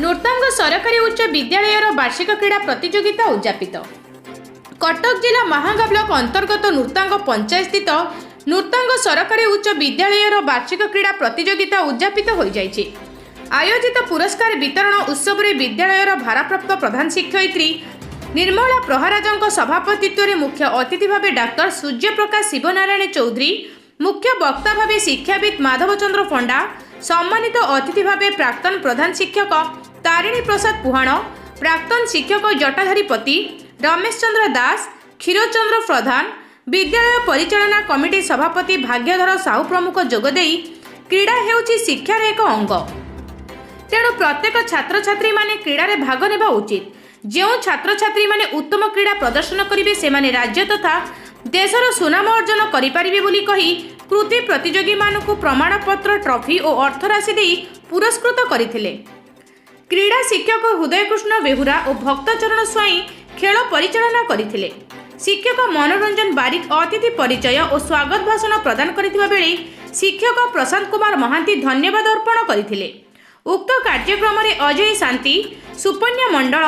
नूर्तांग सरकारी उच्च विद्यालयर वार्षिक क्रीड़ा प्रतियोगिता उद्यापित। कटक जिला महांगा ब्लॉक अंतर्गत नूर्तांग पंचायत स्थित नूर्तांग सरकारी उच्च विद्यालयर वार्षिक क्रीड़ा प्रतियोगिता उद्यापित हो जाइछि। आयोजित पुरस्कार वितरण उत्सव में विद्यालयर भारप्राप्त प्रधान शिक्षयित्री निर्मला प्रहाराजंक सभापतित्व में मुख्य अतिथि भाव डाक्टर सूर्यप्रकाश शिवनारायण चौधरी, मुख्य वक्ता भाव शिक्षाविद माधव चंद्र पंडा, सम्मानित अतिथि भाव प्राक्तन प्रधान शिक्षक तारिणी प्रसाद पुहाण, प्राक्तन शिक्षक जटाधारी पति, रमेश चंद्र दास, क्षीरचंद्र प्रधान, विद्यालय परिचालना कमिटी सभापति भाग्यधर साहू प्रमुख जोगदे क्रीड़ा हेउछि शिक्षार एक अंग। तेणु प्रत्येक छात्र छात्री माने क्रीड़ा भाग नेबा उचित। जो छात्र छात्री माने उत्तम क्रीड़ा प्रदर्शन करिवे सेमाने राज्य तथा देशर सुनाम अर्जन करिपारिबे बोली कही कृति प्रतियोगी मानकु प्रमाणपत्र, ट्रॉफी और अर्थराशि देई पुरस्कृत करथिले। क्रीड़ा शिक्षक हृदयकृष्ण बेहुरा और भक्तचरण स्वाई खेल परिचालना करथिले। शिक्षक मनोरंजन बारिक अतिथि परिचय और स्वागत भाषण प्रदान करथिबा बेले शिक्षक प्रशांत कुमार महांती धन्यवाद अर्पण करथिले। उक्त कार्यक्रम में अजय शांति, सुपन्या मंडल,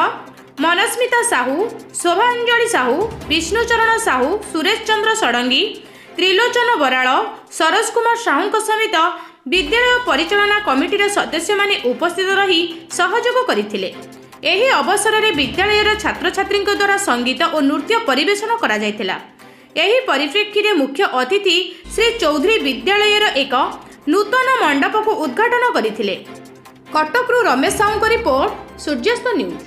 मनस्मिता साहू, शोभांजलि साहू, विष्णुचरण साहू, सुरेश चंद्र षडंगी, त्रिलोचन बराल, सरस कुमार साहू समेत विद्यालय परिचालना कमिटीर सदस्य माने उपस्थित रही सहयोग करथिले। एही अवसर में विद्यालयर छात्र छात्री द्वारा संगीत और नृत्य परिवेषण करा जायथिला। एही परिप्रेक्षी में मुख्य अतिथि श्री चौधरी विद्यालयर एक नूतन मंडप को उद्घाटन करथिले। कटकरू रमेश साहू रिपोर्ट, सूर्यास्त न्यूज।